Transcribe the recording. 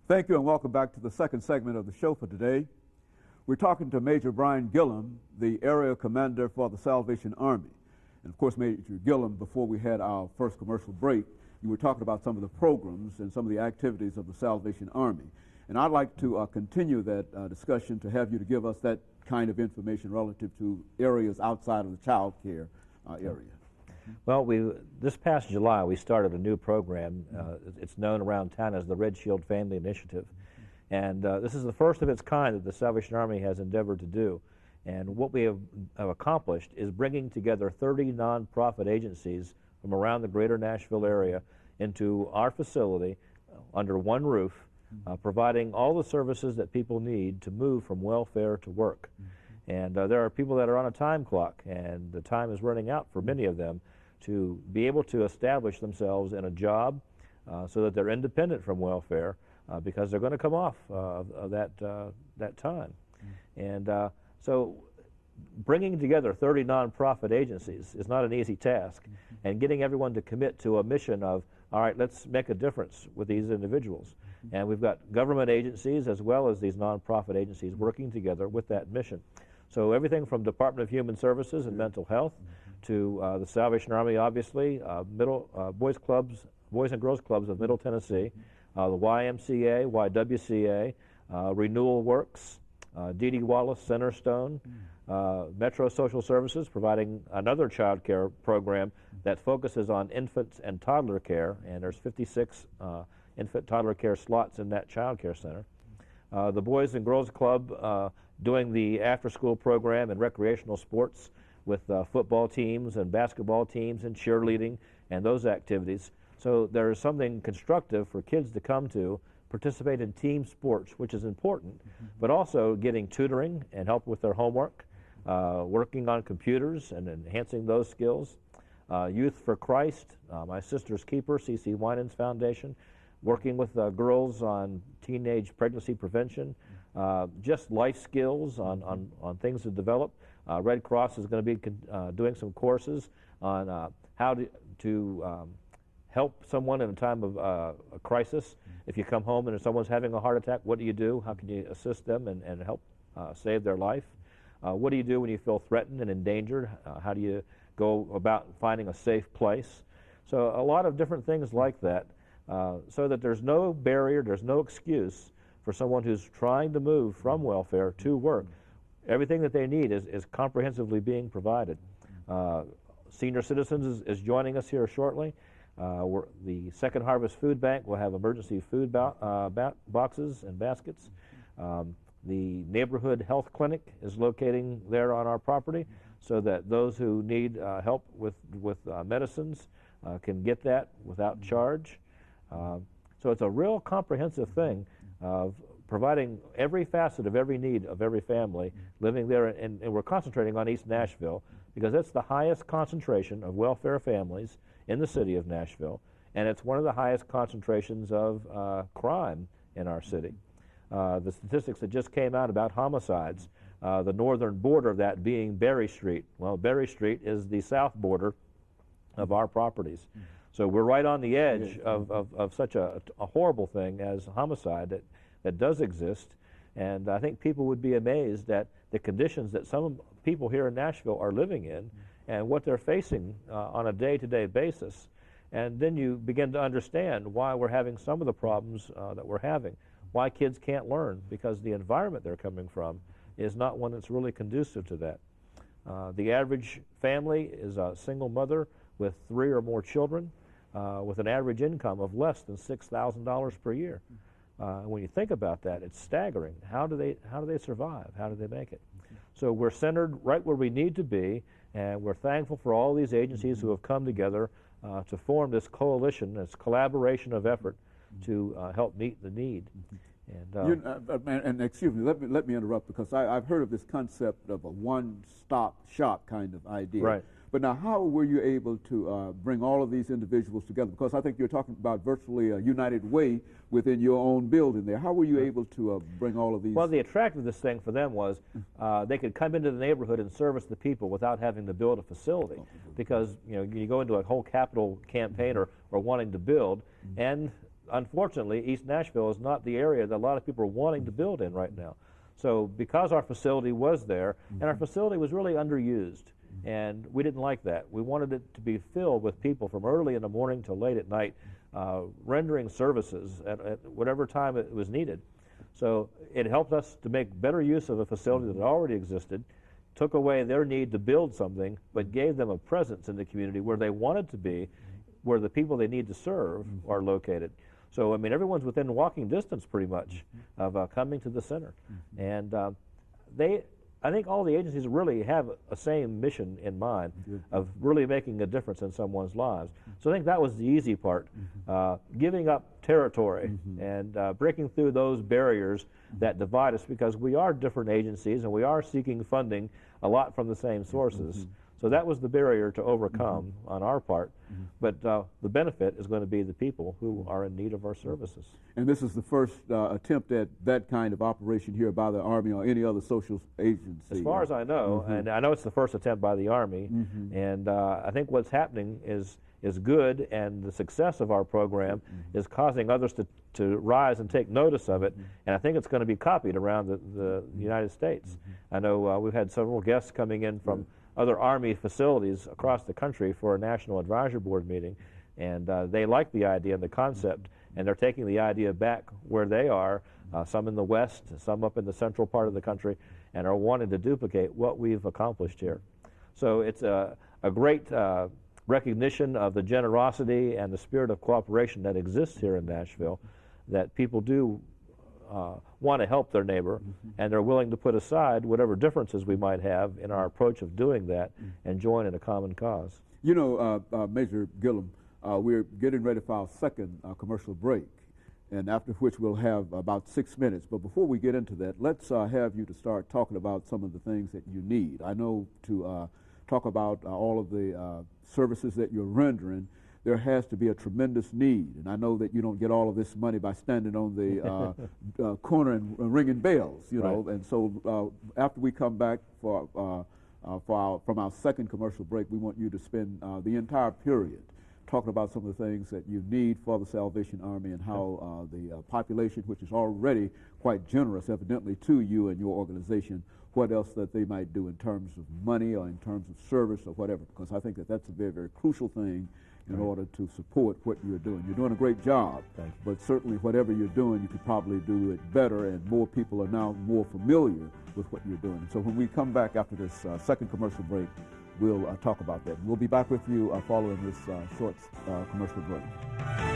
Thank you and welcome back to the second segment of the show for today. We're talking to Major Brian Gilliam, the area commander for the Salvation Army. And of course, Major Gilliam, before we had our first commercial break, you were talking about some of the programs and some of the activities of the Salvation Army. And I'd like to continue that discussion to have you to give us that kind of information relative to areas outside of the child care area. Well, this past July, we started a new program. It's known around town as the Red Shield Family Initiative. And this is the first of its kind that the Salvation Army has endeavored to do. And what we have accomplished is bringing together 30 nonprofit agencies from around the greater Nashville area into our facility under one roof, providing all the services that people need to move from welfare to work. And there are people that are on a time clock, and the time is running out for many of them to be able to establish themselves in a job so that they're independent from welfare because they're going to come off of that time. And so bringing together 30 nonprofit agencies is not an easy task, and getting everyone to commit to a mission of, all right, let's make a difference with these individuals. And we've got government agencies as well as these nonprofit agencies working together with that mission. So everything from Department of Human Services and Mental Health to the Salvation Army, obviously, Boys and Girls Clubs of Middle Tennessee, the YMCA, YWCA, Renewal Works, D.D. Wallace Centerstone, Metro Social Services, providing another child care program that focuses on infants and toddler care, and there's 56 infant toddler care slots in that child care center. The Boys and Girls Club doing the after-school program and recreational sports with football teams and basketball teams and cheerleading and those activities. So there is something constructive for kids to come to, participate in team sports, which is important, but also getting tutoring and help with their homework, working on computers and enhancing those skills. Youth for Christ, My Sister's Keeper, C.C. Winans Foundation, working with girls on teenage pregnancy prevention, just life skills on things to develop. Red Cross is going to be doing some courses on how to help someone in a time of a crisis. If you come home and if someone's having a heart attack, what do you do? How can you assist them and help save their life? What do you do when you feel threatened and endangered? How do you go about finding a safe place? So a lot of different things like that, so that there's no barrier, there's no excuse for someone who's trying to move from welfare to work. Everything that they need is comprehensively being provided. Senior Citizens is joining us here shortly. The Second Harvest Food Bank will have emergency food boxes and baskets. The Neighborhood Health Clinic is locating there on our property so that those who need help with medicines can get that without charge. So it's a real comprehensive thing of providing every facet of every need of every family living there, and we're concentrating on East Nashville because it's the highest concentration of welfare families in the city of Nashville, and it's one of the highest concentrations of crime in our city. The statistics that just came out about homicides, the northern border of that being Berry Street. Well, Berry Street is the south border of our properties. So we're right on the edge of such a horrible thing as homicide that does exist. And I think people would be amazed at the conditions that some people here in Nashville are living in and what they're facing on a day-to-day basis. And then you begin to understand why we're having some of the problems that we're having, why kids can't learn, because the environment they're coming from is not one that's really conducive to that. The average family is a single mother with 3 or more children with an average income of less than $6,000 per year. When you think about that, it's staggering. How do they survive? How do they make it? So we're centered right where we need to be, and we're thankful for all these agencies who have come together to form this coalition, this collaboration of effort to help meet the need. And excuse me, let me interrupt, because I've heard of this concept of a one-stop shop kind of idea. Right. But now, how were you able to bring all of these individuals together? Because I think you're talking about virtually a united way within your own building there. How were you able to bring all of these? Well, the attractiveness thing for them was they could come into the neighborhood and service the people without having to build a facility. Because you go into a whole capital campaign or wanting to build, and unfortunately, East Nashville is not the area that a lot of people are wanting to build in right now. So because our facility was there, and our facility was really underused, and we didn't like that. We wanted it to be filled with people from early in the morning till late at night, rendering services at whatever time it was needed. So it helped us to make better use of a facility that already existed, took away their need to build something, but gave them a presence in the community where they wanted to be, where the people they need to serve are located. So, I mean, everyone's within walking distance pretty much of coming to the center. And I think all the agencies really have a same mission in mind of really making a difference in someone's lives. So I think that was the easy part, giving up territory and breaking through those barriers that divide us, because we are different agencies and we are seeking funding a lot from the same sources. So that was the barrier to overcome on our part. But the benefit is going to be the people who are in need of our services. And this is the first attempt at that kind of operation here by the Army or any other social agency? As far as I know, and I know it's the first attempt by the Army, and I think what's happening is good, and the success of our program is causing others to rise and take notice of it, and I think it's going to be copied around the United States. I know we've had several guests coming in from other Army facilities across the country for a National Advisory Board meeting, and they like the idea and the concept, and they're taking the idea back where they are, some in the West, some up in the central part of the country, and are wanting to duplicate what we've accomplished here. So it's a great recognition of the generosity and the spirit of cooperation that exists here in Nashville, that people do want to help their neighbor, and they're willing to put aside whatever differences we might have in our approach of doing that and join in a common cause. You know, Major Gilliam, we're getting ready for our second commercial break, and after which we'll have about 6 minutes. But before we get into that, let's have you to start talking about some of the things that you need. I know to talk about all of the services that you're rendering, there has to be a tremendous need. And I know that you don't get all of this money by standing on the corner and ringing bells, you know. And so after we come back from our second commercial break, we want you to spend the entire period talking about some of the things that you need for the Salvation Army, and how the population, which is already quite generous evidently to you and your organization, what else that they might do in terms of money or in terms of service or whatever, because I think that that's a very, very crucial thing in order to support what you're doing. You're doing a great job, but certainly whatever you're doing, you could probably do it better, and more people are now more familiar with what you're doing. So when we come back after this second commercial break, we'll talk about that. We'll be back with you following this short commercial break.